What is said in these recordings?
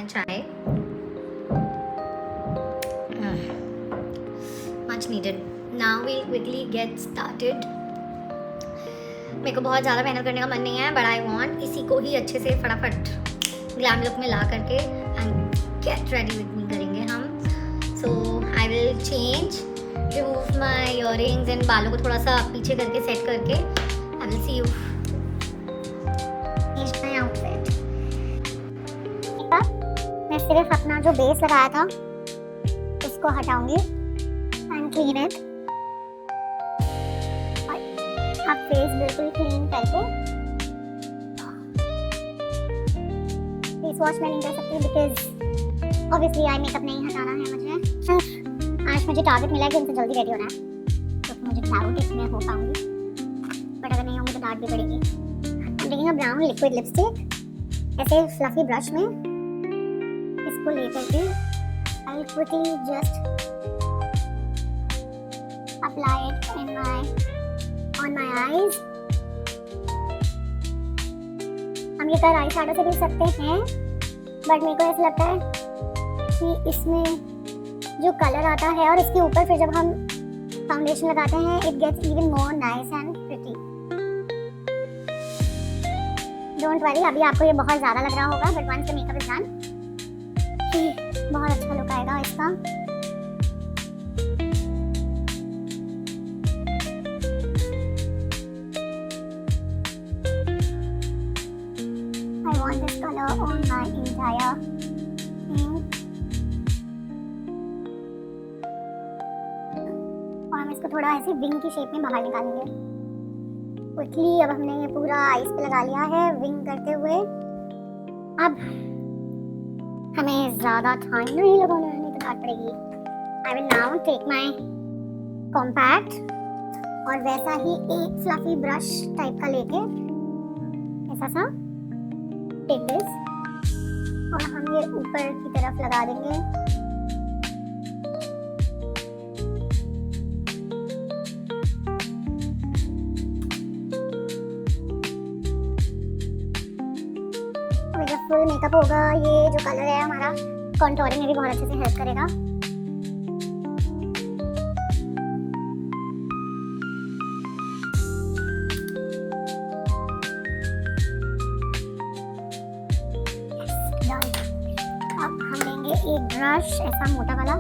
chai. Much needed. Now we'll quickly get started. मेरे को बहुत ज़्यादा मेहनत करने का मन नहीं है, बट आई वॉन्ट इसी को ही अच्छे से फटाफट ग्लैम लुक में ला करके and get ready with me करेंगे हम. So I will change, remove my earrings and बालों को थोड़ा सा पीछे करके सेट करके I will see you. My outfit. मैं सिर्फ अपना जो बेस लगाया था उसको हटाऊंगी एंड क्लीन इट. आप फेस बिल्कुल क्लीन करके, फेस वॉश मैं नहीं कर सकती बिकॉज ऑब्वियसली आई मेकअप नहीं हटाना है मुझे. आज मुझे टारगेट मिला है कि उनसे जल्दी रेडी होना है, तो मुझे डाउट इसमें हो पाऊंगी, बट अगर नहीं होंगी तो डांट भी पड़ेगी. I'm taking a brown liquid lipstick. ऐसे फ्लफी ब्रश में इसको लेकर के I'll quickly just apply it on my eyes. हम ये कर आई शैडो से भी सकते हैं, बट मेरे को ऐसा लगता है कि इसमें जो कलर आता है और इसके ऊपर फिर जब हम फाउंडेशन लगाते हैं it gets even more nice and pretty. Don't worry, अभी आपको ये बहुत ज़्यादा लग रहा होगा, but once the makeup is done बहुत अच्छा लुक आएगा इसका. I want this color on my entire thing. और हम इसको थोड़ा ऐसे विंग की शेप में बाहर निकालेंगे क्विकली. अब हमने ये पूरा आइस पे लगा लिया है विंग करते हुए. अब हमें ज़्यादा टाइम नहीं लगाना है, नहीं तो डांट पड़ेगी. I will now take my compact और वैसा ही एक फ्लफी ब्रश टाइप का लेके ऐसा सा टेक दिस और हम ये ऊपर की तरफ लगा देंगे. फुल मेकअप होगा, ये जो कलर है हमारा कॉन्टोरिंग में भी बहुत अच्छे से हेल्प करेगा. अब हम लेंगे एक ब्रश ऐसा मोटा वाला,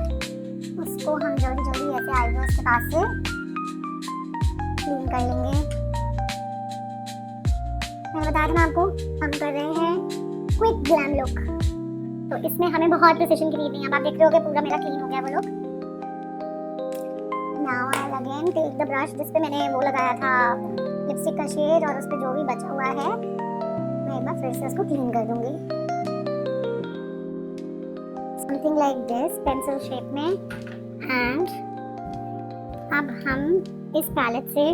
उसको हम जल्दी जल्दी ऐसे आईब्रोज के पास से क्लीन कर लेंगे. मैंने बताया था ना आपको हम कर रहे हैं क्विक ग्लैम लुक, तो इसमें हमें बहुत प्रिसिशन की नीड नहीं है. अब आप देख रहे होगे पूरा मेरा क्लीन हो गया वो look. Now I will again take the brush जिस पे मैंने वो लगाया था लिपस्टिक का शेड और उस पे जो भी बचा हुआ है मैं एक बार फिर से उसको क्लीन कर दूंगी. Something like this pencil shape में. एंड अब हम इस पैलेट से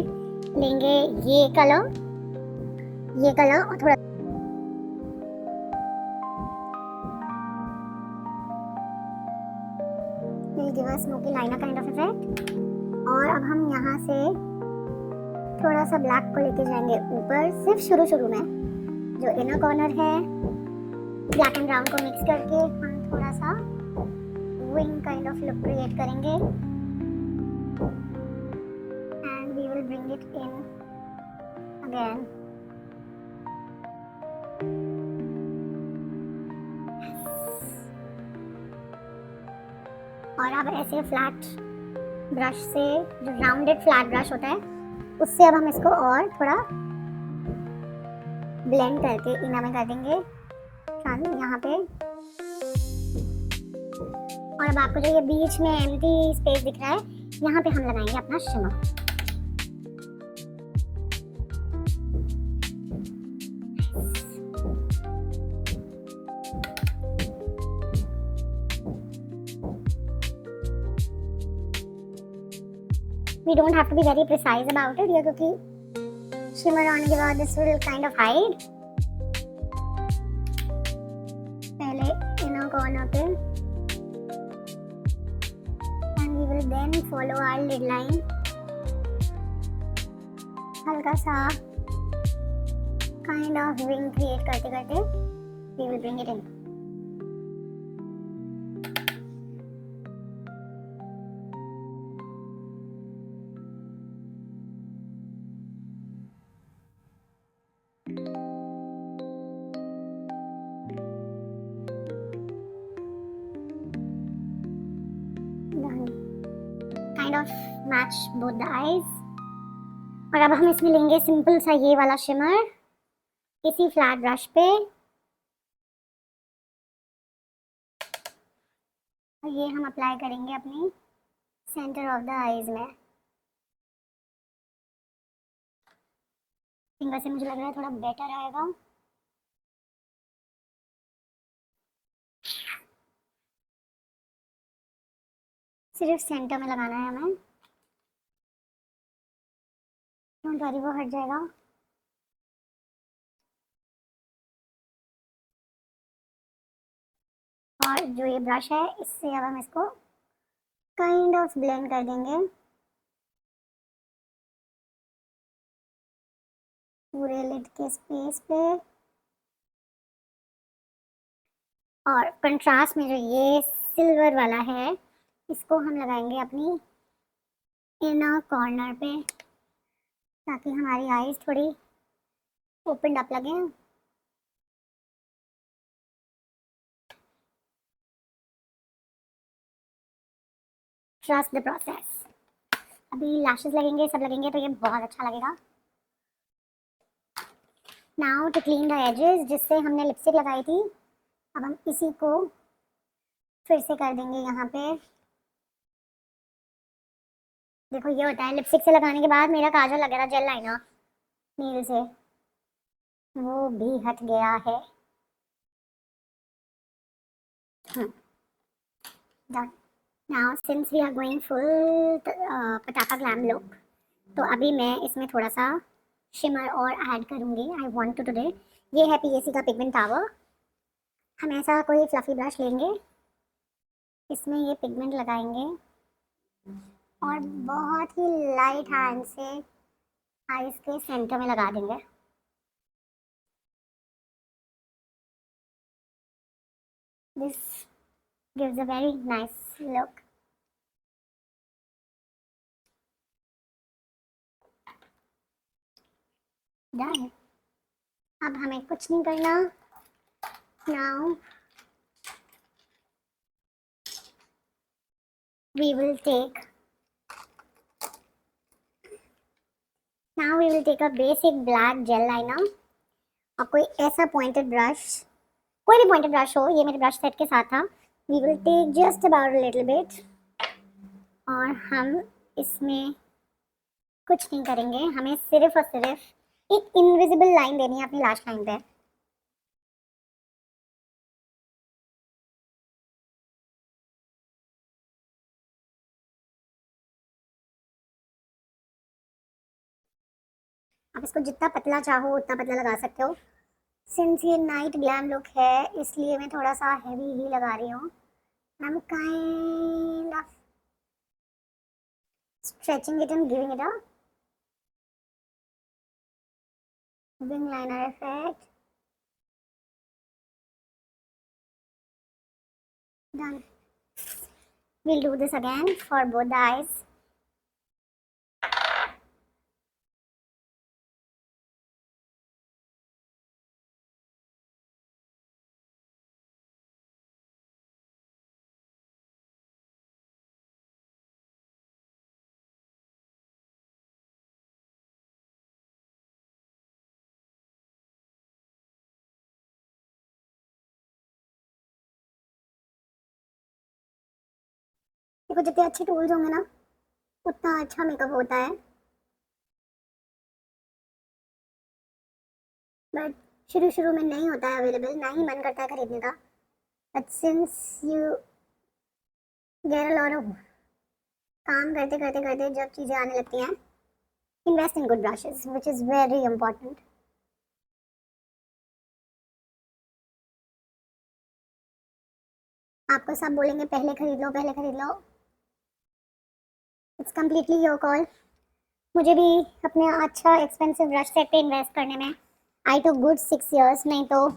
लेंगे ये कलर और थोड़ा give a smoky liner kind of effect. और अब हम यहाँ से थोड़ा सा ब्लैक को लेके जाएंगे ऊपर, सिर्फ शुरू में जो इनर कॉर्नर है ब्लैक एंड ब्राउन को मिक्स करके हम थोड़ा सा wing kind of look create करेंगे and we will bring it in again. और अब ऐसे फ्लैट ब्रश से, जो राउंडेड फ्लैट ब्रश होता है उससे अब हम इसको और थोड़ा ब्लेंड करके इना में कर देंगे यहाँ पे. और अब आपको जो ये बीच में एम्प्टी स्पेस दिख रहा है यहाँ पे हम लगाएंगे अपना shimmer. We don't have to be very precise about it here क्योंकि shimmer on के बाद this will kind of hide. पहले inner corner पे and we will then follow our lid line. हल्का सा kind of wing create करते करते we will bring it in. Kind of match both the eyes. और अब हम इसमें लेंगे सिंपल सा ये वाला शिमर इसी फ्लैट ब्रश पे, और ये हम अप्लाई करेंगे अपनी सेंटर ऑफ द आईज में। फिंगर से मुझे लग रहा है थोड़ा बेटर आएगा। सिर्फ सेंटर में लगाना है हमें, डोंट वरी वो हट जाएगा। और जो ये ब्रश है इससे अब हम इसको काइंड ऑफ ब्लेंड कर देंगे पूरे लिड के स्पेस पे। और कंट्रास्ट में जो ये सिल्वर वाला है इसको हम लगाएंगे अपनी इनर कॉर्नर पे, ताकि हमारी आईज थोड़ी ओपन अप लगे। Trust the process. अभी लैशेस लगेंगे, सब लगेंगे, तो ये बहुत अच्छा लगेगा। Now to clean the edges, जिससे हमने लिपस्टिक लगाई थी, अब हम इसी को फिर से कर देंगे यहाँ पे। देखो ये होता है लिपस्टिक से लगाने के बाद मेरा काजल लग रहा जेल लाइनर नील से, वो भी हट गया है। Done. Now since we are going full पटाखा ग्लैम लुक, तो अभी मैं इसमें थोड़ा सा शिमर और ऐड करूँगी। आई वांट टू टुडे, ये है पीएसी का पिगमेंट टावर। हम ऐसा कोई फ्लफी ब्रश लेंगे, इसमें ये पिगमेंट लगाएंगे और बहुत ही लाइट हैंड से आईज के सेंटर में लगा देंगे। This gives a very nice look. Done. अब हमें कुछ नहीं करना। Now we will take a basic black gel liner और कोई ऐसा पॉइंटेड ब्रश, कोई भी पॉइंटेड ब्रश हो, ये मेरे ब्रश सेट के साथ था। We will take just about a little bit, और हम इसमें कुछ नहीं करेंगे, हमें सिर्फ और सिर्फ एक इनविजिबल लाइन देनी है अपनी लास्ट लाइन पे। आप इसको जितना पतला चाहो उतना पतला लगा सकते हो। सिंस ये नाइट ग्लैम लुक है इसलिए मैं थोड़ा सा हैवी ही लगा रही हूँ। I am kind of stretching it and giving it a wing liner effect. Done. We'll do this again for both the eyes. देखो जितने अच्छे टूल्स होंगे ना उतना अच्छा मेकअप होता है, बट शुरू शुरू में नहीं होता है अवेलेबल, ना ही मन करता है खरीदने का। But since you get a lot of, काम करते करते करते जब चीज़ें आने लगती हैं, invest in good brushes which is very important. आपको सब बोलेंगे पहले खरीद लो पहले खरीद लो, इट्स कम्प्लीटली योर कॉल। मुझे भी अपने अच्छा एक्सपेंसिव ब्रश सेट पे इन्वेस्ट करने में आई टू गुड 6 years, नहीं तो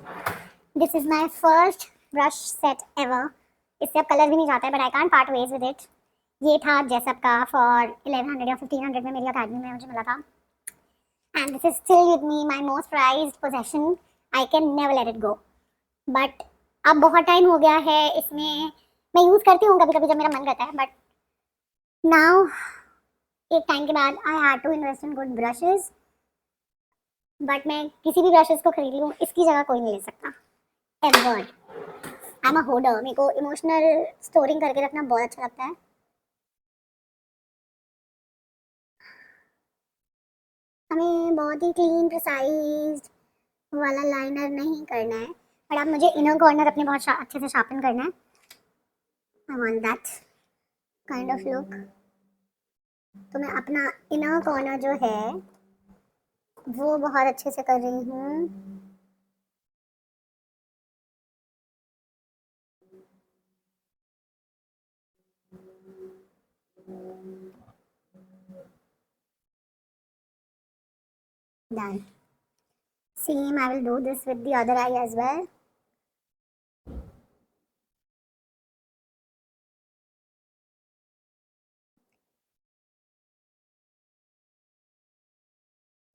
this is my first brush set ever. इससे अब कलर भी नहीं जाता है, but I can't part ways with it. ये था जेसप का फॉर 1100 या 1500 में मेरी अकेडमी में मुझे मिला था, and this is still with me, my most prized possession. I can never let it go. But अब बहुत टाइम हो गया है इसमें, मैं यूज़ करती हूँ कभी कभी जब मेरा मन करता है, बट नाउ एक टाइम के बाद I had to invest in good brushes, but मैं किसी भी ब्रशेस को खरीद लूँ इसकी जगह कोई नहीं ले सकता ever. I am a hoarder, मेरे को इमोशनल स्टोरिंग करके रखना बहुत अच्छा लगता है। हमें बहुत ही क्लीन प्रिसाइज वाला लाइनर नहीं करना है, बट अब मुझे इनर कॉर्नर अपने बहुत अच्छे से शार्पन करना है। I want that kind of look. तो मैं अपना इनर कॉर्नर जो है वो बहुत अच्छे से कर रही हूँ। Done. Same, I will do this with the other eye as well.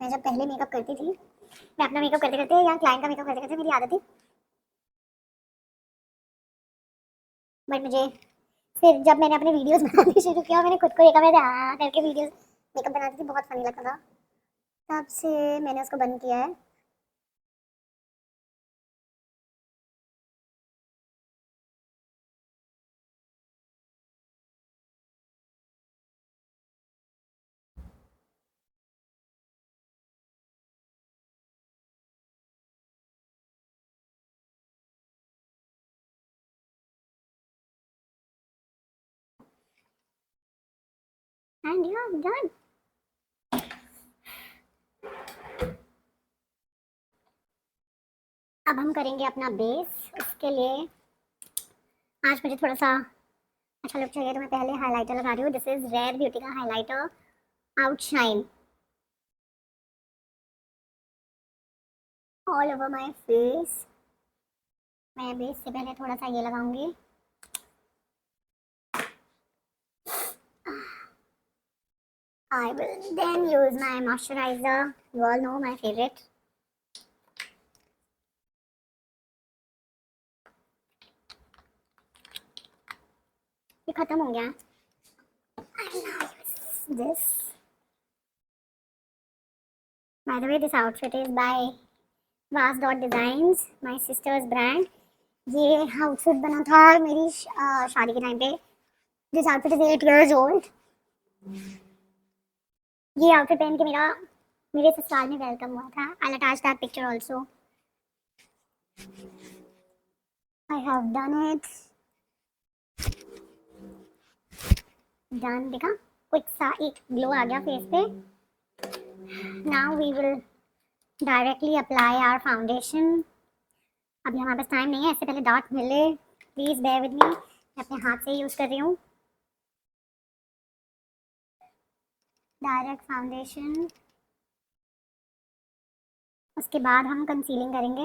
मैं जब पहले मेकअप करती थी, मैं अपना मेकअप करते करते या क्लाइंट का मेकअप करते करते मेरी आदत थी, बट मुझे फिर जब मैंने अपने वीडियोस बनानी शुरू किया, मैंने खुद को देखा, मैं करके वीडियोस मेकअप बनाती थी, बहुत फनी लगता था, तब से मैंने उसको बंद किया है। And you are done. अब हम करेंगे अपना बेस। उसके लिए आज मुझे थोड़ा सा अच्छा लुक चाहिए, तो मैं पहले हाइलाइटर लगा रही हूँ। दिस इज रेयर ब्यूटी का highlighter outshine all over my face. मैं बेस से पहले थोड़ा सा ये लगाऊंगी। I will then use my moisturizer. You all know my favorite. ये खत्म हो गया। I will now use this. By the way, this outfit is by Vast Dot Designs, my sister's brand. ये आउटफिट बना था मेरी शादी के टाइम पे। This outfit is 8 years old. ये आउटफिट पहन के मेरे ससुराल में वेलकम हुआ था। I'll attach that picture also. I have done it. Done, देखा? क्विक सा एक ग्लो आ गया फेस पे। Now we will directly apply our foundation. अभी हमारे पास टाइम नहीं है, इससे पहले डॉट मिले। प्लीज बेयर विद मी, मैं अपने हाथ से यूज कर रही हूँ। डायरेक्ट फाउंडेशन, उसके बाद हम कंसीलिंग करेंगे।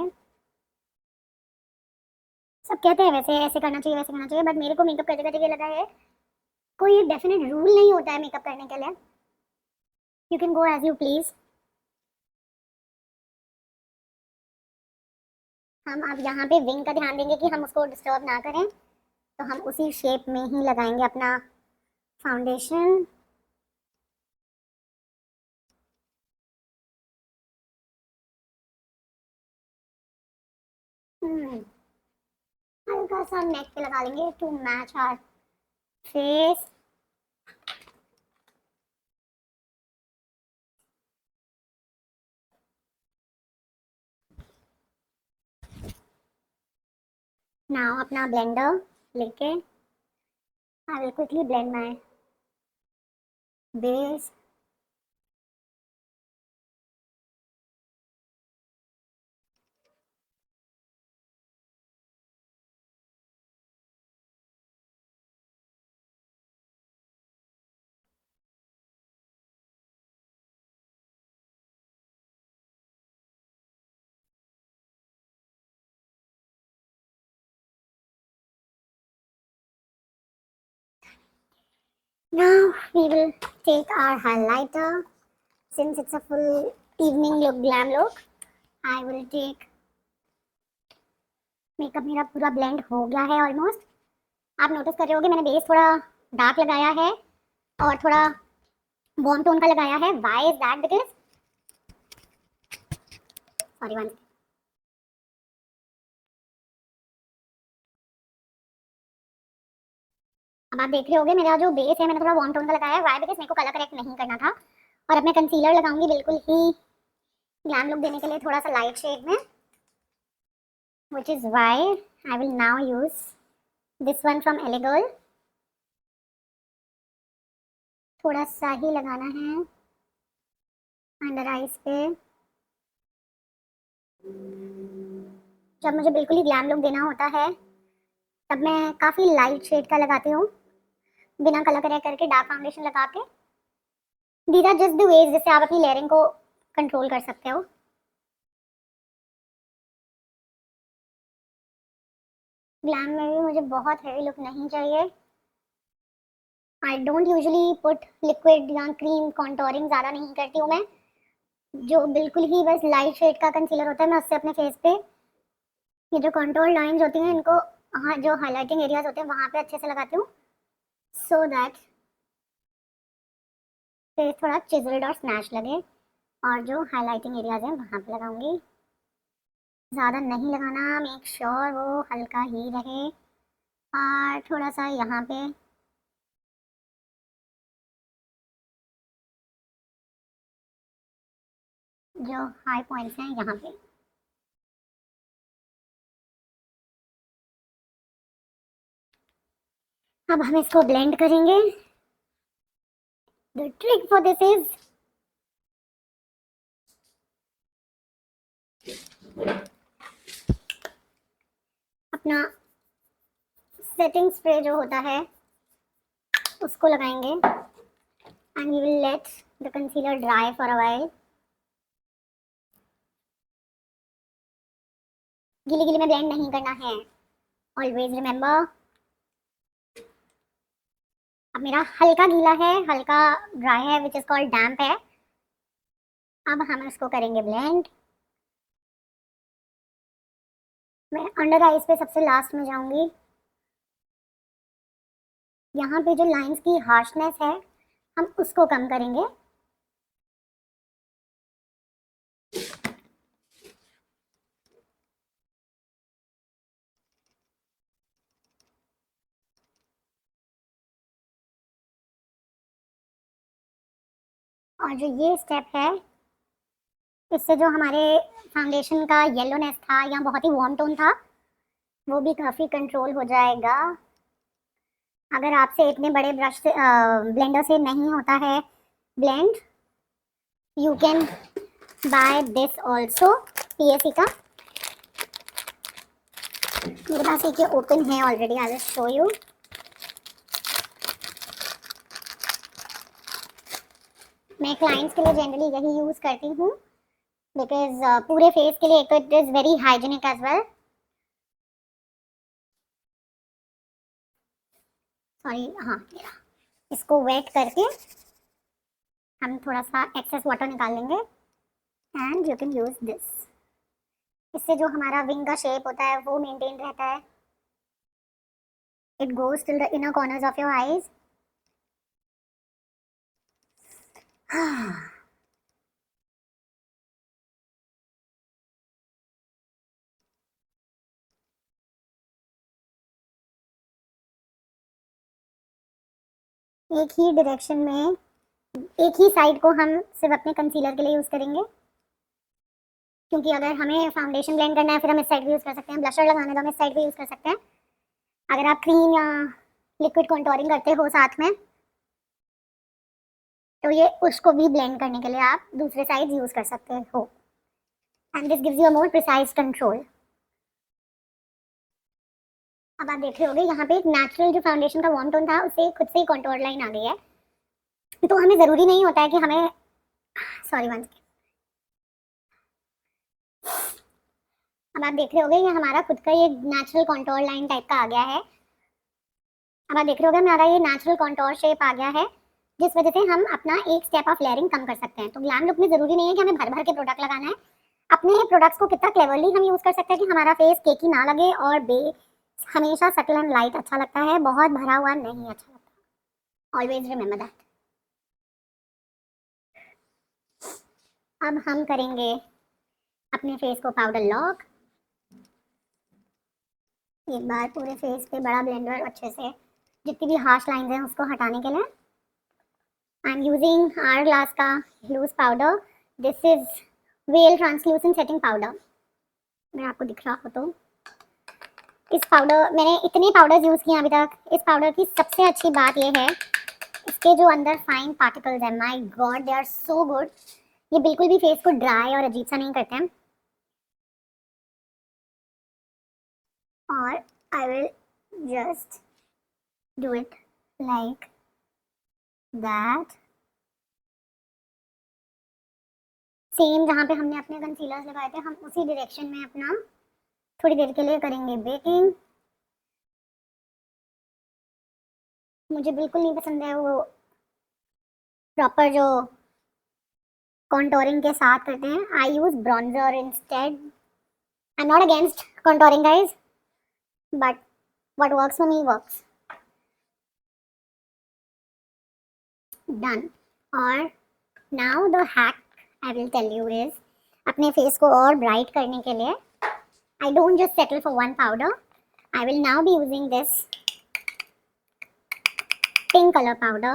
सब कहते हैं वैसे ऐसे करना चाहिए वैसे करना चाहिए, बट मेरे को मेकअप करते करते ये लगा है कोई डेफिनेट रूल नहीं होता है मेकअप करने के लिए। You can go as you please. हम अब यहाँ पे विंग का ध्यान देंगे कि हम उसको डिस्टर्ब ना करें, तो हम उसी शेप में ही लगाएंगे अपना फाउंडेशन। हल्का सा नेक पे लगा लेंगे to match our face. Now अपना ब्लेंडर लेके I will quickly blend my base. Now we will take our highlighter. Since it's a full evening look, glam look, I will take. Makeup मेरा पूरा blend हो गया है almost. आप notice कर रहे होगे मैंने बेस थोड़ा डार्क लगाया है, और थोड़ा वार्म टोन का लगाया है। Why is that? Because sorry one, अब आप देख रहे होगे मेरा जो बेस है मैंने थोड़ा वार्म टोन का लगाया है। व्हाई? बिकॉज मेरे को कलर करेक्ट नहीं करना था और अब मैं कंसीलर लगाऊंगी बिल्कुल ही ग्लैम लुक देने के लिए, थोड़ा सा लाइट शेड में, which is why I will now use this one from Elegirl। थोड़ा सा ही लगाना है अंडर आईज पे। जब मुझे बिल्कुल ही ग्लैम लुक देना होता है तब मैं काफ़ी लाइट शेड का लगाती हूँ, बिना कलर करेक्ट करके डार्क फाउंडेशन लगा के। These are just the wedge जिससे आप अपनी लेयरिंग को कंट्रोल कर सकते हो। ग्लैम में भी मुझे बहुत हेवी लुक नहीं चाहिए। I don't usually put liquid या क्रीम कॉन्टोरिंग ज़्यादा नहीं करती हूँ मैं। जो बिल्कुल ही बस लाइट शेड का कंसीलर होता है मैं उससे अपने फेस पे ये जो कंट्रोल लाइंस होती हैं इनको, हाँ, जो हाईलाइटिंग एरियाज होते हैं वहाँ पे अच्छे से लगाती हूँ, सो दैट फेस थोड़ा चिजल्ड और स्नैच लगे। और जो हाईलाइटिंग एरियाज हैं वहाँ पे लगाऊंगी। ज़्यादा नहीं लगाना, मेक श्योर वो हल्का ही रहे। और थोड़ा सा यहाँ पे जो हाई पॉइंट्स हैं यहाँ पे। अब हम इसको ब्लेंड करेंगे। The trick for this is अपना सेटिंग स्प्रे जो होता है उसको लगाएंगे and we will let the concealer dry for a while. गीली गीली में ब्लेंड नहीं करना है, ऑलवेज रिमेंबर। अब मेरा हल्का गीला है, हल्का ड्राई है, विच इज कॉल्ड डैम्प है। अब हम इसको करेंगे ब्लेंड। मैं अंडर आईज पे सबसे लास्ट में जाऊंगी। यहाँ पे जो लाइंस की हार्शनेस है हम उसको कम करेंगे। और जो ये स्टेप है इससे जो हमारे फाउंडेशन का येलोनेस था या बहुत ही वार्म टोन था वो भी काफ़ी कंट्रोल हो जाएगा। अगर आपसे इतने बड़े ब्रश से ब्लेंडर से नहीं होता है blend, you can by this also, PSC का। मेरे पास एक ये ओपन है already, I will show you. मैं क्लाइंट्स के लिए जनरली यही यूज़ करती हूँ बिकॉज पूरे फेस के लिए एक तो it is very hygienic as well. Sorry, हाँ, इसको वेट करके हम थोड़ा सा एक्सेस वाटर निकाल लेंगे and you can use this. इससे जो हमारा विंग का शेप होता है वो मेंटेन रहता है। It goes till the inner corners of your eyes. एक ही डायरेक्शन में, एक ही साइड को हम सिर्फ अपने कंसीलर के लिए यूज़ करेंगे, क्योंकि अगर हमें फाउंडेशन ब्लेंड करना है फिर हम इस साइड भी यूज़ कर सकते हैं, ब्लशर लगाना है तो हम इस साइड भी यूज़ कर सकते हैं। अगर आप क्रीम या लिक्विड कॉन्टोरिंग करते हो साथ में तो ये उसको भी ब्लेंड करने के लिए आप दूसरे साइड यूज़ कर सकते हो and this gives you a more precise control. अब आप देख रहे होगे यहाँ पे एक नेचुरल जो फाउंडेशन का वार्म टोन था उससे खुद से ही कॉन्टोर लाइन आ गई है। तो हमें ज़रूरी नहीं होता है कि हमें, सॉरी वन, अब आप देख रहे होगे ये हमारा खुद का ये नेचुरल कॉन्टोर लाइन टाइप का आ गया है। अब आप देख रहे होगे हमारा ये नेचुरल कॉन्टोर शेप आ गया है जिस वजह से हम अपना एक स्टेप ऑफ लेयरिंग कम कर सकते हैं। तो ग्लैम लुक में ज़रूरी नहीं है कि हमें भर भर के प्रोडक्ट लगाना है। अपने प्रोडक्ट्स को कितना क्लेवरली हम यूज़ कर सकते हैं कि हमारा फेस केकी ना लगे और हमेशा सटल एंड लाइट अच्छा लगता है, बहुत भरा हुआ नहीं अच्छा लगता। Always remember that. अब हम करेंगे अपने फेस को पाउडर लॉक। एक बार पूरे फेस पे बड़ा ब्लेंडर अच्छे से जितनी भी हार्श लाइंस हैं उसको हटाने के लिए। I am using Hourglass का loose powder. This is well translucent setting powder. मैं आपको दिख रहा हो तो इस पाउडर, मैंने इतने पाउडर्स यूज़ किए अभी तक। इस पाउडर की सबसे अच्छी बात यह है इसके जो अंदर फाइन पार्टिकल्स हैं, my god they are so good. ये बिल्कुल भी फेस को ड्राई और अजीब सा नहीं करते हैं। और I will just do it like that. Same जहाँ पे हमने अपने कंसीलर्स लगाए थे, हम उसी डायरेक्शन में अपना थोड़ी देर के लिए करेंगे बेकिंग। मुझे बिल्कुल नहीं पसंद है वो प्रॉपर जो कॉन्टोरिंग के साथ करते हैं। I use bronzer instead. I am not against contouring guys, but what works for me works. Done. और now the hack I will tell you is अपने फेस को और ब्राइट करने के लिए I don't just settle for one powder. I will now be using this pink color powder.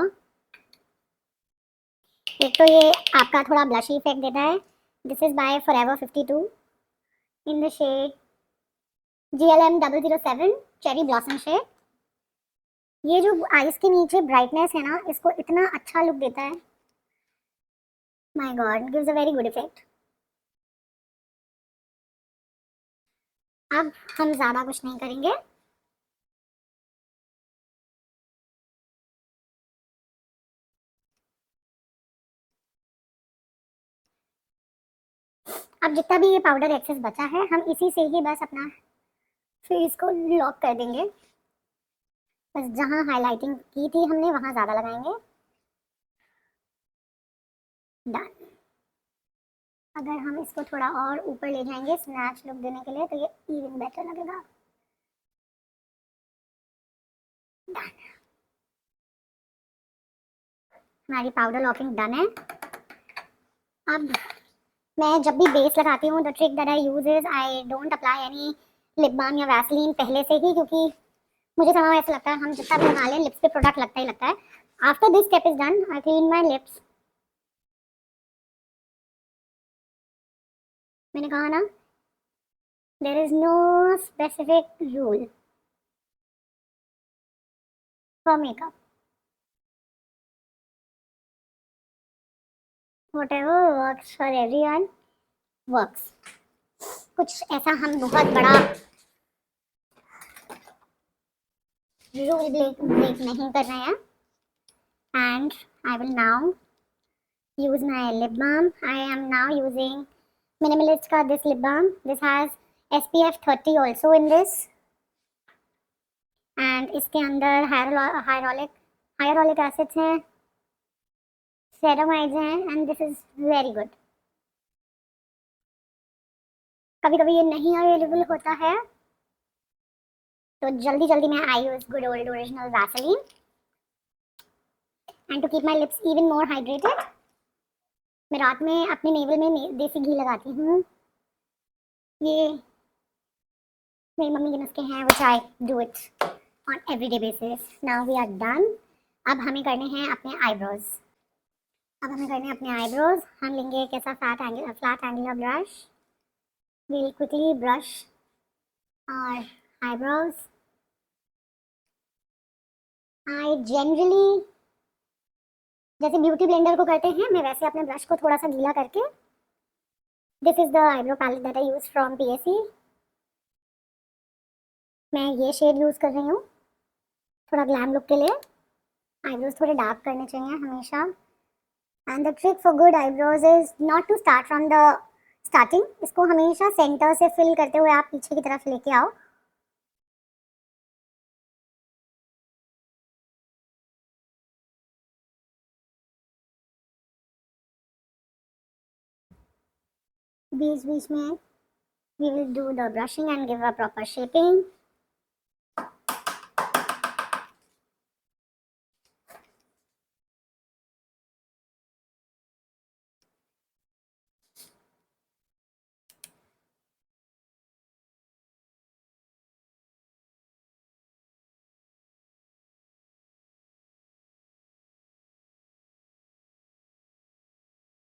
एक तो ये आपका थोड़ा ब्लशी इफेक्ट देता है। This is by Forever 52 in the shade GLM 007 Cherry Blossom shade. ये जो आइस के नीचे ब्राइटनेस है ना, इसको इतना अच्छा लुक देता है। My God, gives a very good effect. अब हम ज़्यादा कुछ नहीं करेंगे। अब जितना भी ये पाउडर एक्सेस बचा है, हम इसी से ही बस अपना फेस को लॉक कर देंगे। बस जहाँ हाइलाइटिंग की थी हमने वहाँ ज़्यादा लगाएंगे। डन। अगर हम इसको थोड़ा और ऊपर ले जाएंगे स्नैच लुक देने के लिए, तो ये इवन बेटर लगेगा। डन। हमारी पाउडर लॉकिंग डन है। अब मैं जब भी बेस लगाती हूँ, the trick that I use is I don't apply any lip balm या वैसलीन पहले से ही, क्योंकि मुझे समय ऐसा लगता है हम जितना भी लगा लें लिप्स पे प्रोडक्ट लगता ही लगता है। After this step is done, I clean my lips. मैंने कहा ना, there is no specific rule for makeup. whatever works for everyone works. कुछ ऐसा हम बहुत बड़ा रूल ब्रेक नहीं कर रहे हैं। And I will now use my lip balm. I am now using Minimalist का this lip balm. This has SPF 30 also in this. And इसके अंदर hyaluronic acids हैं, ceramides हैं, and this is very good. कभी कभी ये नहीं available होता है, तो जल्दी जल्दी मैं I use good old original Vaseline. And to keep my lips even more hydrated, मैं रात में अपने नेवल में देसी घी लगाती हूँ। ये मेरी मम्मी के नुस्खे हैं, which I do it on everyday basis. Now we are done. अब हमें करने हैं अपने आईब्रोज। हम लेंगे एक ऐसा flat angular brush. We'll quickly brush our eyebrows. I generally जैसे ब्यूटी ब्लेंडर को करते हैं, मैं वैसे अपने ब्रश को थोड़ा सा गीला करके, this is the eyebrow palette that I use from PSE। मैं ये शेड यूज कर रही हूँ थोड़ा ग्लैम लुक के लिए। आईब्रोज थोड़े डार्क करने चाहिए हमेशा। And the trick for good eyebrows is not to start from the starting. इसको हमेशा सेंटर से फिल करते हुए आप पीछे की तरफ लेके आओ। बीच बीच में we will do the brushing and give a proper shaping.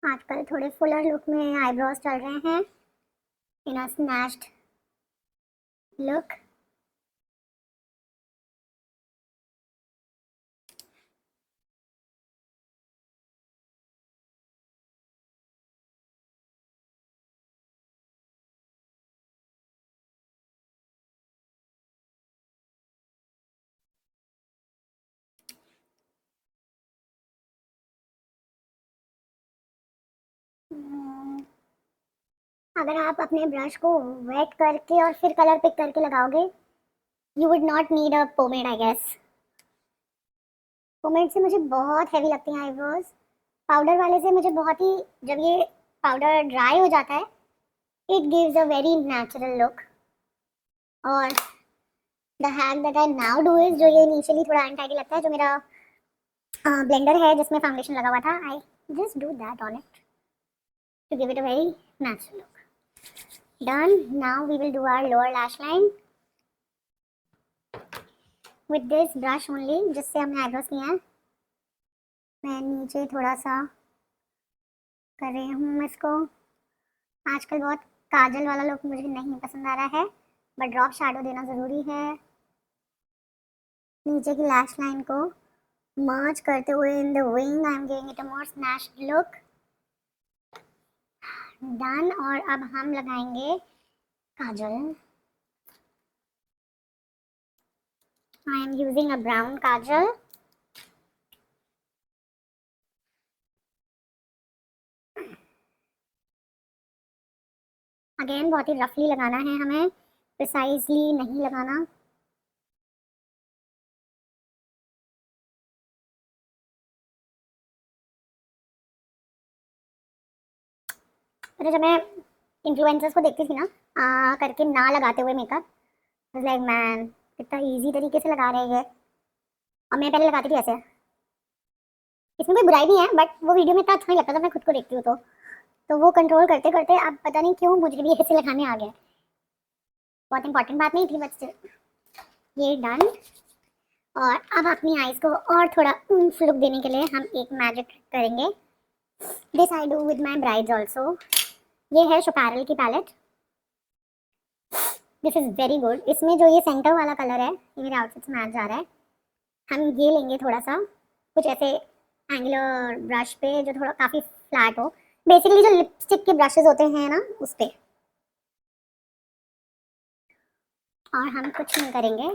आजकल थोड़े फुलर लुक में आईब्रोज चल रहे हैं, इन अ स्नैच्ड लुक। अगर आप अपने ब्रश को वेट करके और फिर कलर पिक करके लगाओगे, you would not need a pomade I guess. Pomade से मुझे बहुत हैवी लगती हैं आईब्रोज। पाउडर वाले से मुझे बहुत ही, जब ये पाउडर ड्राई हो जाता है, it gives a very natural look. और the hack that I now do is, जो ये इनिशियली थोड़ा अनटाइडी लगता है, जो मेरा ब्लेंडर है जिसमें फाउंडेशन लगा हुआ था, I just do that on it to give it a very natural look. Done. Now we will do our lower lash line with this brush only, जिससे हमने आईब्रोज किए हैं। मैं नीचे थोड़ा सा कर रही हूँ इसको। आजकल बहुत काजल वाला लुक मुझे नहीं पसंद आ रहा है, बट ड्रॉप शैडो देना ज़रूरी है। नीचे की लैश लाइन को मर्ज करते हुए in the wing, I am giving it a more snatched look. Done. और अब हम लगाएंगे kajal. I am using a brown kajal. Again बहुत ही रफली लगाना है हमें, प्रिसाइजली नहीं लगाना। तो जब मैं इन्फ्लुएंसर्स को देखती थी ना करके ना लगाते हुए मेकअप, लाइक मैन कितना इजी तरीके से लगा रहे हैं। और मैं पहले लगाती थी ऐसे। इसमें कोई बुराई नहीं है, बट वो वीडियो में इतना अच्छा नहीं लगता था, मैं खुद को देखती हूँ तो वो कंट्रोल करते करते अब पता नहीं क्यों मुझे भी ऐसे लगाने आ गया। बहुत इंपॉर्टेंट बात नहीं थी, बट ये डन। और अब अपनी आईज को और थोड़ा ऊम्फ लुक देने के लिए हम एक मैजिक करेंगे। This I do with my brides also. ये है शोपैरल की palette. This is very good. इसमें जो ये सेंटर वाला कलर है, ये मेरे आउटफिट से मैच जा रहा है। हम ये लेंगे थोड़ा सा, कुछ ऐसे एंगुलर ब्रश पे जो थोड़ा काफ़ी फ्लैट हो। बेसिकली जो लिपस्टिक के ब्रशेज होते हैं ना, उस पे। और हम कुछ नहीं करेंगे,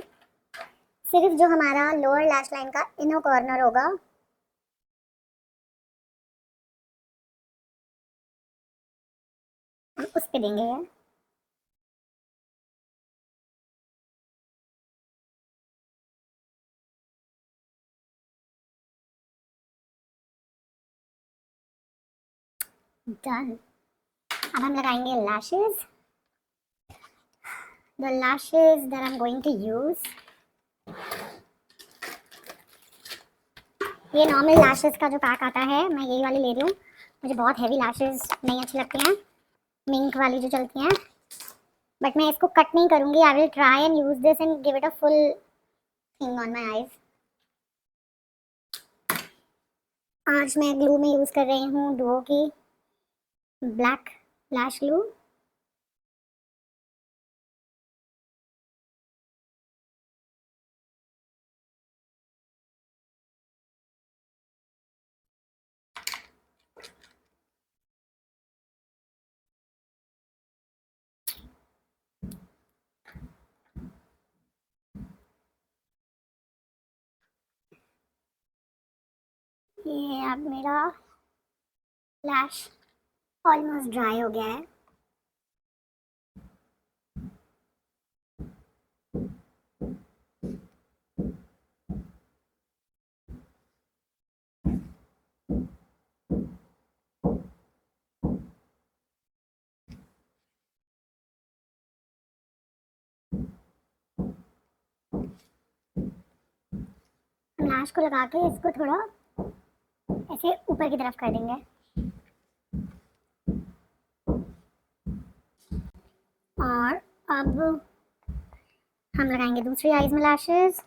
सिर्फ जो हमारा लोअर लैश लाइन का इनर कॉर्नर होगा, हम उस पे देंगे। डन। अब हम लगाएंगे lashes. The lashes that I am going to use, ये नॉर्मल लैशेज का जो पैक आता है, मैं यही वाली ले रही हूँ। मुझे बहुत हैवी लैशेज नहीं अच्छी लगती हैं, मिंक वाली जो चलती हैं। बट मैं इसको कट नहीं करूँगी। I will try and use this and give it a full thing on my eyes. आज मैं ग्लू में यूज़ कर रही हूँ डुओ की ब्लैक लैश ग्लू। ये अब मेरा लैश ऑलमोस्ट ड्राई हो गया है। हम लैश को लगा के इसको थोड़ा ऐसे ऊपर की तरफ कर देंगे। और अब हम लगाएंगे दूसरी आईज में lashes.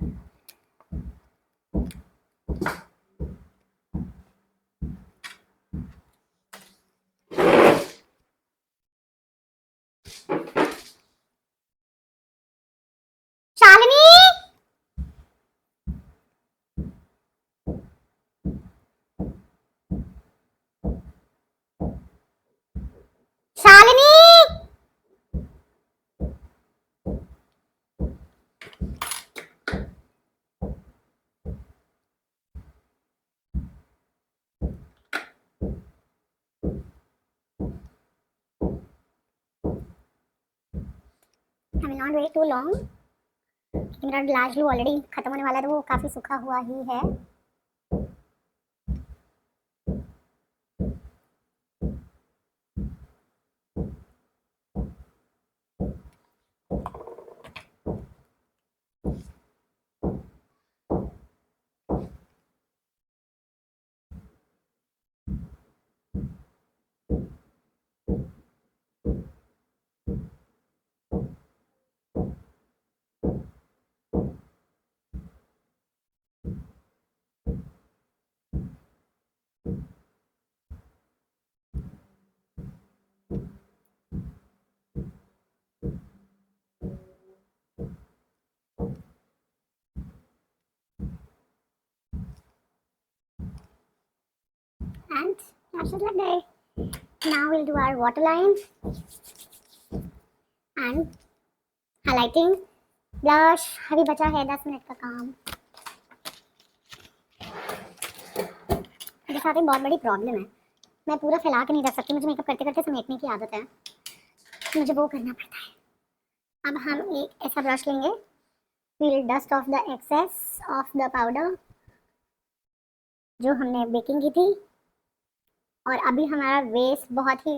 Will not wait too long. मेरा लास्ट ग्लू ऑलरेडी खत्म होने वाला है, तो वो काफ़ी सूखा हुआ ही है। And that's just like that. Now we'll do our waterline and highlighting. Blush अभी बचा है 10 मिनट का काम। मेरे साथ एक बहुत बड़ी प्रॉब्लम है, मैं पूरा फैला के नहीं रख सकती, मुझे मेकअप करते करते समेटने की आदत है, मुझे वो करना पड़ता है। अब हम एक ऐसा ब्रश लेंगे, we'll dust off the excess of the powder जो हमने बेकिंग की थी। और अभी हमारा बेस बहुत ही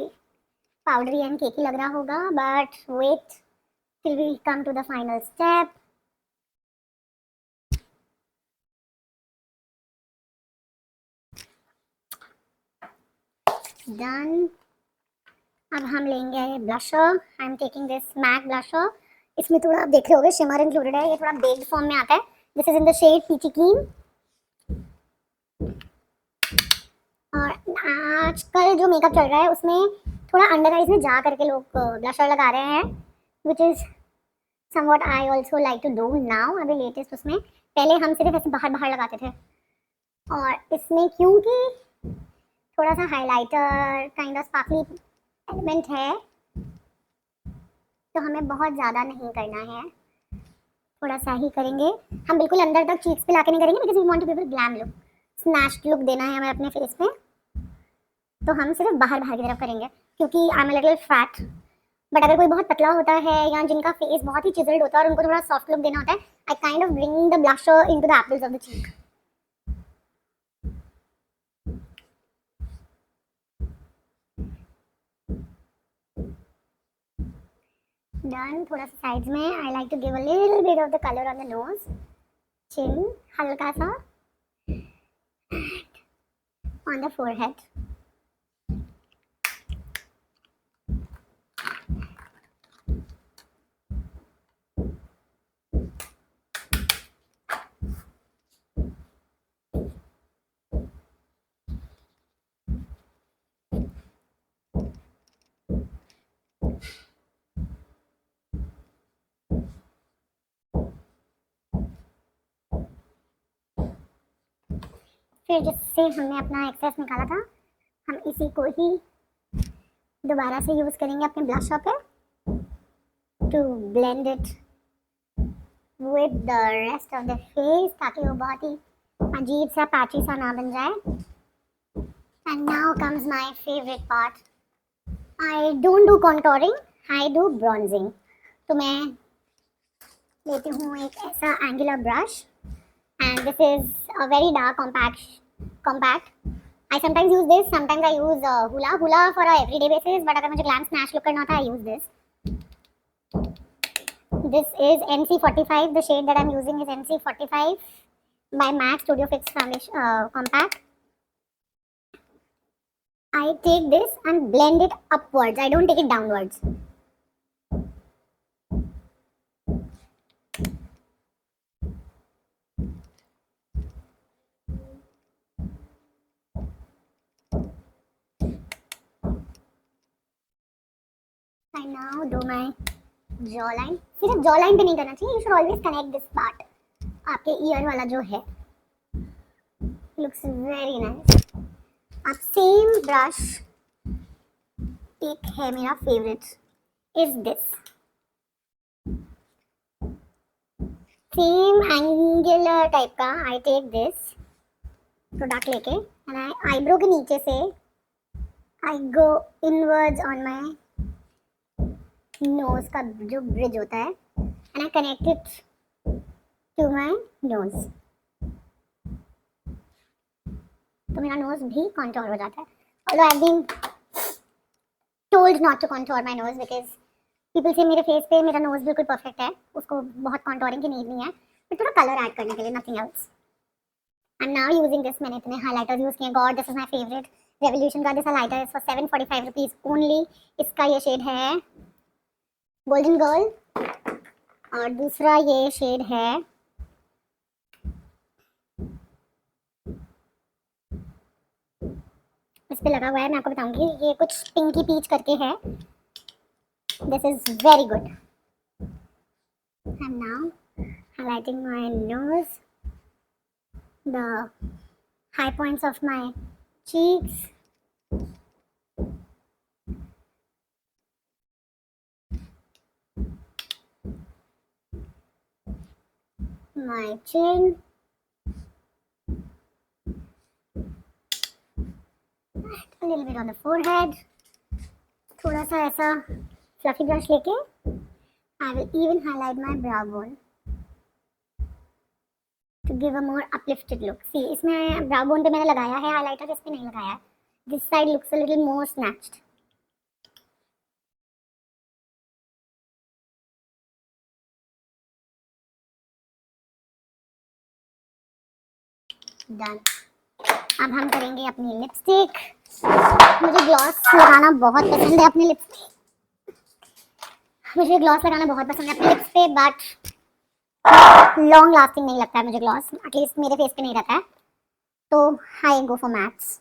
पाउडरी एंड केकी लग रहा होगा, but wait till we come to the final step. Done. अब हम लेंगे blusher. I am taking this MAC blusher. इसमें थोड़ा आप देख रहे होंगे शिमर इंक्लूडेड है, ये थोड़ा बेक्ड फॉर्म में आता है। This is in the shade peachy cream. और आजकल जो मेकअप चल रहा है उसमें थोड़ा अंडर आइज में जा करके लोग ब्लशर लगा रहे हैं, which is somewhat I also like to do now. अभी लेटेस्ट उसमें, पहले हम सिर्फ ऐसे बाहर बाहर लगाते थे, और इसमें क्योंकि थोड़ा सा highlighter kind of sparkly element है, तो हमें बहुत ज़्यादा नहीं करना है, थोड़ा सा ही करेंगे। हम बिल्कुल अंदर तक चीक्स पे लाके नहीं करेंगे, because we want to give a glam look, snatched look देना है हमें अपने फेस पे। तो हम सिर्फ बाहर बाहर की तरफ करेंगे, क्योंकि I am a little fat. But अगर कोई बहुत पतला होता है या जिनका फेस बहुत ही चिजल्ड होता है और उनको थोड़ा सॉफ्ट लुक देना होता है, I kind of bring the blusher into the apples of the cheek. Done. थोड़ा सा साइड्स में I like to give a little bit of the colour on the nose, chin हल्का सा, ऑन द फोरहेड। फिर जिससे हमने अपना access निकाला था, हम इसी को ही दोबारा से यूज़ करेंगे अपने ब्लशर पे, to blend it with the rest of the face, ताकि वो बहुत ही अजीब सा पैची सा ना बन जाए। And now comes my favourite part. I don't do contouring, I do bronzing. तो मैं लेती हूँ एक ऐसा angular brush, and this is a very dark compact. I sometimes use this, sometimes I use hula for a everyday basis, but अगर मुझे glam snatch look करना होता है I use this. This is NC45. The shade that I'm using is NC45 by MAC Studio Fix Foundation Compact. I take this and blend it upwards. I don't take it downwards. I now do my jawline. सिर्फ jawline पे नहीं करना चाहिए. You should always connect this part. आपके ear वाला जो है, looks very nice. अब सेम ब्रश एक है मेरा favourite, is this same angular type का. आई टेक दिस प्रोडक्ट लेके एंड आई आईब्रो के नीचे से I go inwards on my nose का जो ब्रिज होता है, and I connect it to my nose. तो मेरा nose भी contour हो जाता है. Although I've been told not to contour my nose because people say मेरे face पे मेरा nose बिल्कुल perfect है, उसको बहुत contouring की need नहीं है, but थोड़ा color add करने के लिए, nothing else. I'm now using this. मैंने इतने highlighters use किए. God, this is my favorite. Revolution का this highlighter is for 745 rupees only. इसका ये shade है Golden Girl और दूसरा ये shade है इस पे लगा हुआ है, मैं आपको बताऊंगी. ये कुछ पिंकी पीच करके है. This is very good. I'm now highlighting my nose, the high points of my cheeks. My chin. A little bit on the forehead. थोड़ा सा ऐसा fluffy brush लेके I will even highlight my brow bone to give a more uplifted look. See, इसमें brow bone पे मैंने लगाया है highlighter, इस पे नहीं लगाया है. This side looks a little more snatched. Done. अब हम करेंगे अपनी लिपस्टिक. मुझे ग्लॉस लगाना बहुत पसंद है अपने लिप्स पे. मुझे ग्लॉस लगाना बहुत पसंद है अपने लिप्स पे, बट लॉन्ग लास्टिंग नहीं लगता है मुझे ग्लॉस. एटलीस्ट मेरे फेस पे नहीं रहता है, तो I go for mattes.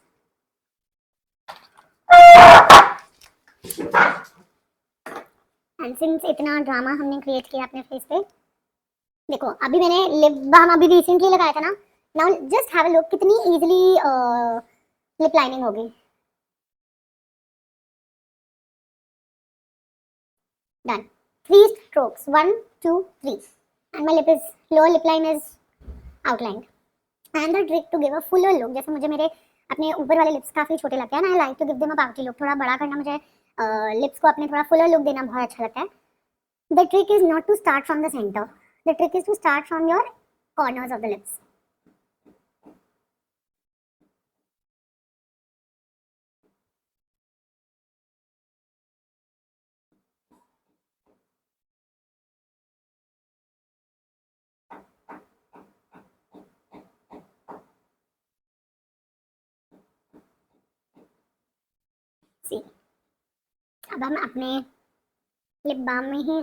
And since इतना ड्रामा हमने क्रिएट किया अपने फेस पे, देखो अभी मैंने लिप बाम अभी रिसेंटली लगाया था ना. Now just have a look कितनी इजीली लिप लाइनिंग होगी. Done. 3 strokes. 1, 2, 3. And my lip is, lower lip line is outlined. And the trick to give a fuller look, जैसे मुझे मेरे अपने ऊपर वाले लिप्स काफ़ी छोटे लगते हैं ना, I like to give them a pouty look. थोड़ा बड़ा करना मुझे लिप्स को अपने थोड़ा fuller look देना बहुत अच्छा लगता है. The trick is not to start from the center. The trick is to start from your corners of the lips. See, अब हम अपने लिप बाम में ही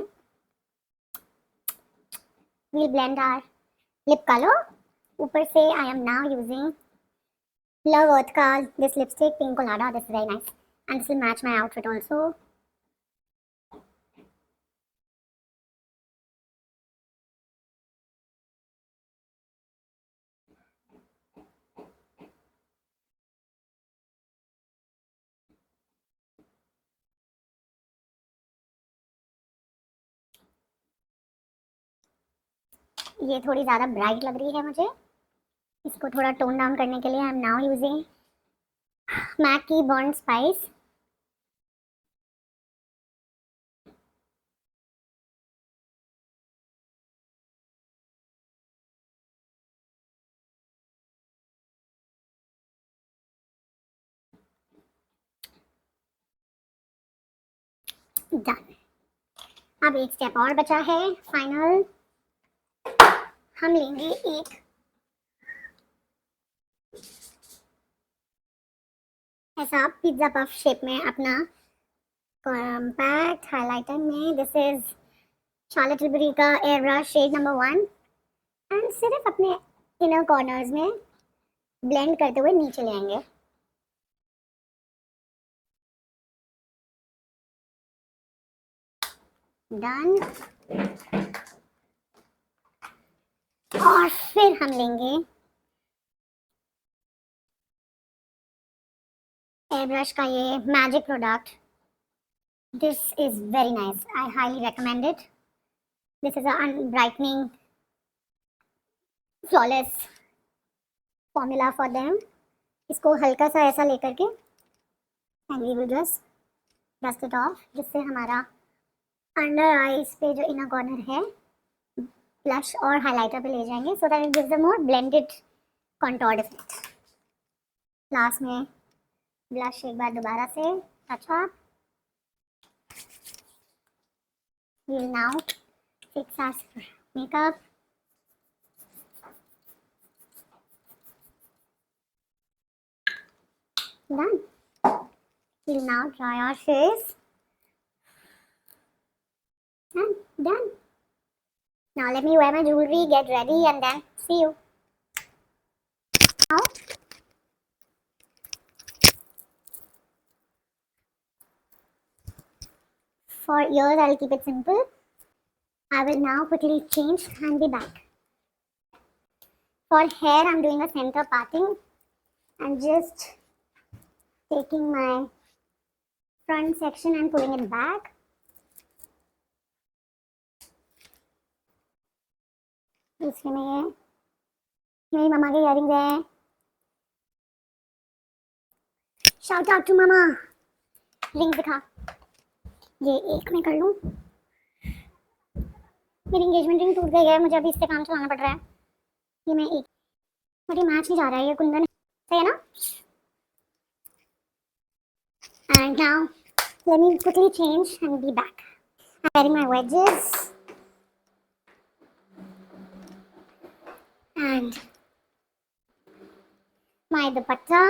we'll blend our lip color. ऊपर से I am now using Love Earth का this lipstick Pink Colada. This is very nice and this will match my outfit also. ये थोड़ी ज़्यादा ब्राइट लग रही है मुझे. इसको थोड़ा टोन डाउन करने के लिए I am now using MAC की बॉन्ड स्पाइस. डन. अब एक स्टेप और बचा है फाइनल. हम लेंगे एक ऐसा पिज्जा पफ शेप में अपना कॉम्पैक्ट हाइलाइटर में. दिस इज चार्लोट टिलबरी का air brush shade number 1 and सिर्फ अपने इनर कॉर्नर्स में ब्लेंड करते हुए नीचे ले आएंगे. डन. और फिर हम लेंगे एयर ब्रश का ये magic product. This is very nice. I highly recommend it. This is a brightening flawless formula for them. इसको हल्का सा ऐसा लेकर के and we will just dust it off, जिससे हमारा अंडर आईज पे जो इनर कॉर्नर है ब्लश और हाइलाइटर पे ले जाएंगे so that it gives a more blended contour effect. Last में ब्लश एक बार दोबारा से touch up. We will now fix our makeup. Done. We'll now dry our face. And done. Now let me wear my jewelry, get ready, and then see you. Now, for ears, I'll keep it simple. I will now quickly change and be back. For hair, I'm doing a center parting and just taking my front section and pulling it back. दूसरे में ये मेरी मम्मा के earrings हैं। Shout out to मम्मा। Ring दिखा। ये एक मैं कर लूँ। मेरी एंगेजमेंट रिंग टूट गई है, मुझे अभी इससे काम चलाना पड़ रहा है। ये मैं एक मुझे मैच नहीं जा रहा है ये कुंदन, सही है ना? And now let me quickly change and be back. I'm wearing my wedges and my dupatta.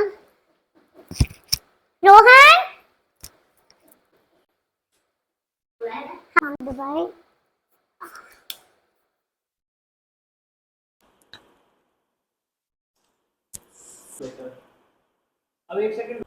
Rohan, हाँ Dubai. अब एक सेकंड